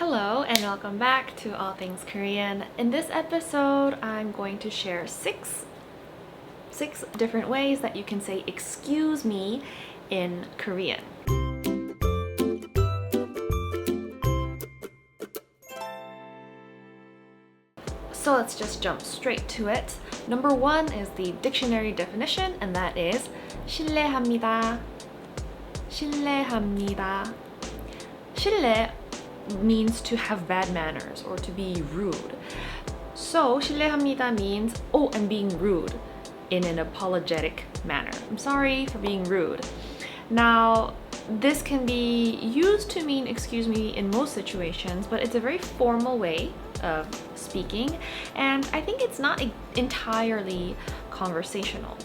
Hello and welcome back to All Things Korean. In this episode, I'm going to share six different ways that you can say excuse me in Korean. So let's just jump straight to it. Number one is the dictionary definition, and that is 실례합니다. 실례합니다. 실례 means to have bad manners or to be rude. So 실례합니다 means, oh, I'm being rude in an apologetic manner. I'm sorry for being rude. Now, this can be used to mean excuse me in most situations, but it's a very formal way of speaking, and I think it's not entirely conversational.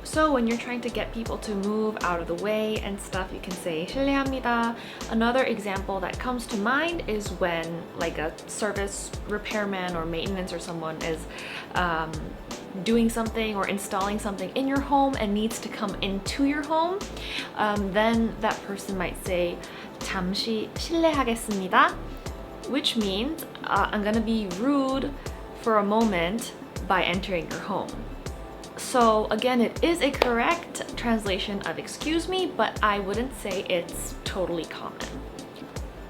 So when you're trying to get people to move out of the way and stuff, you can say 실례합니다. Another example that comes to mind is when like a service repairman or maintenance or someone is doing something or installing something in your home and needs to come into your home, then that person might say 잠시 실례하겠습니다, which means I'm gonna be rude for a moment by entering your home. So again, it is a correct translation of excuse me, but I wouldn't say it's totally common.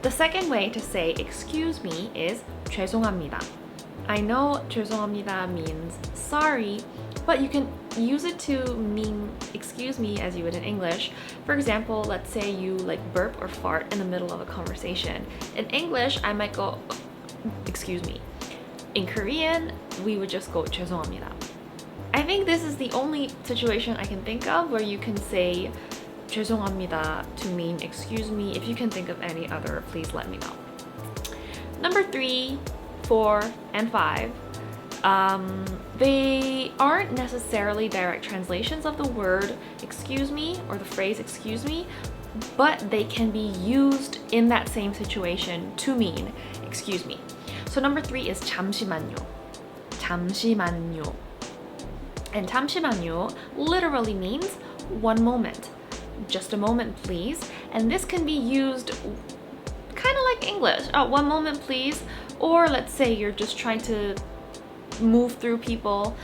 The second way to say excuse me is 죄송합니다. I know 죄송합니다 means sorry, but you can use it to mean excuse me as you would in English. For example, let's say you like burp or fart in the middle of a conversation. In English, I might go, excuse me. In Korean, we would just go 죄송합니다. I think this is the only situation I can think of where you can say 죄송합니다 to mean excuse me. If you can think of any other, please let me know. Number 3, 4, and 5. They aren't necessarily direct translations of the word excuse me or the phrase excuse me, but they can be used in that same situation to mean excuse me. So number 3 is 잠시만요. 잠시만요. And 잠시만요 literally means one moment. Just a moment, please. And this can be used kind of like English. One moment, please. Or let's say you're just trying to move through people,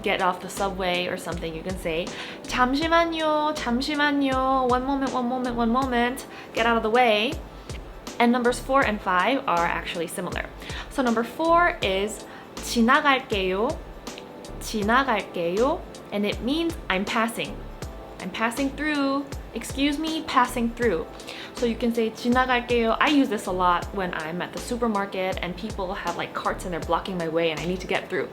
get off the subway or something. You can say 잠시만요, 잠시만요. One moment, one moment, one moment. Get out of the way. And numbers 4 and 5 are actually similar. So number 4 is 지나갈게요. 지나갈게요, and it means I'm passing. I'm passing through. Excuse me, passing through. So you can say 지나갈게요. I use this a lot when I'm at the supermarket and people have like carts and they're blocking my way and I need to get through.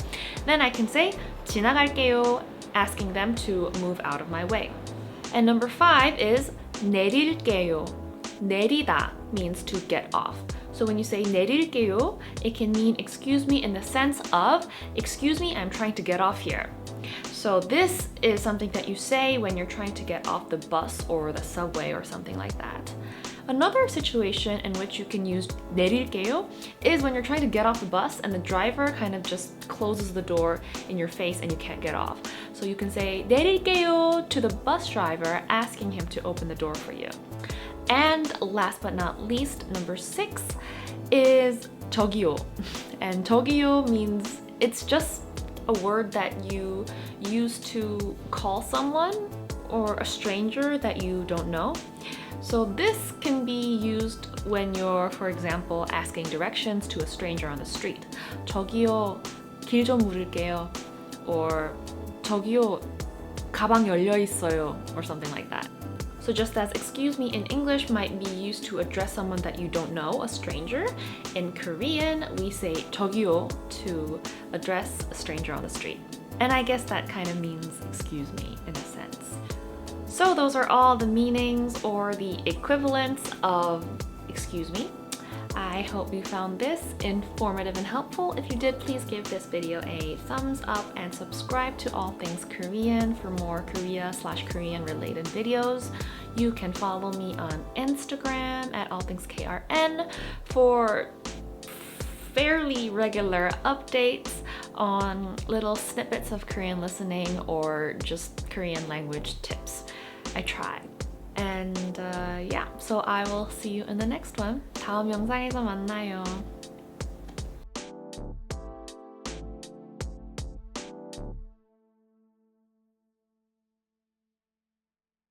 Then I can say 지나갈게요, asking them to move out of my way. And number 5 is 내릴게요. 내리다 means to get off. So when you say 내릴게요, it can mean excuse me in the sense of excuse me, I'm trying to get off here. So this is something that you say when you're trying to get off the bus or the subway or something like that. Another situation in which you can use 내릴게요 is when you're trying to get off the bus and the driver kind of just closes the door in your face and you can't get off. So you can say 내릴게요 to the bus driver, asking him to open the door for you. And last but not least, number 6 is 저기요. And 저기요 means it's just a word that you use to call someone or a stranger that you don't know. So this can be used when you're, for example, asking directions to a stranger on the street. 저기요, 길 좀 물을게요. Or 저기요, 가방 열려 있어요. Or something like that. So just as excuse me in English might be used to address someone that you don't know, a stranger, in Korean we say 저기요 to address a stranger on the street. And I guess that kind of means excuse me in a sense. So those are all the meanings or the equivalents of excuse me. I hope you found this informative and helpful. If you did, please give this video a thumbs up and subscribe to All Things Korean for more Korea/Korean related videos. You can follow me on Instagram at allthingskrn for fairly regular updates on little snippets of Korean listening or just Korean language tips. I try. And yeah. Yeah, so I will see you in the next one. 다음 영상에서 만나요.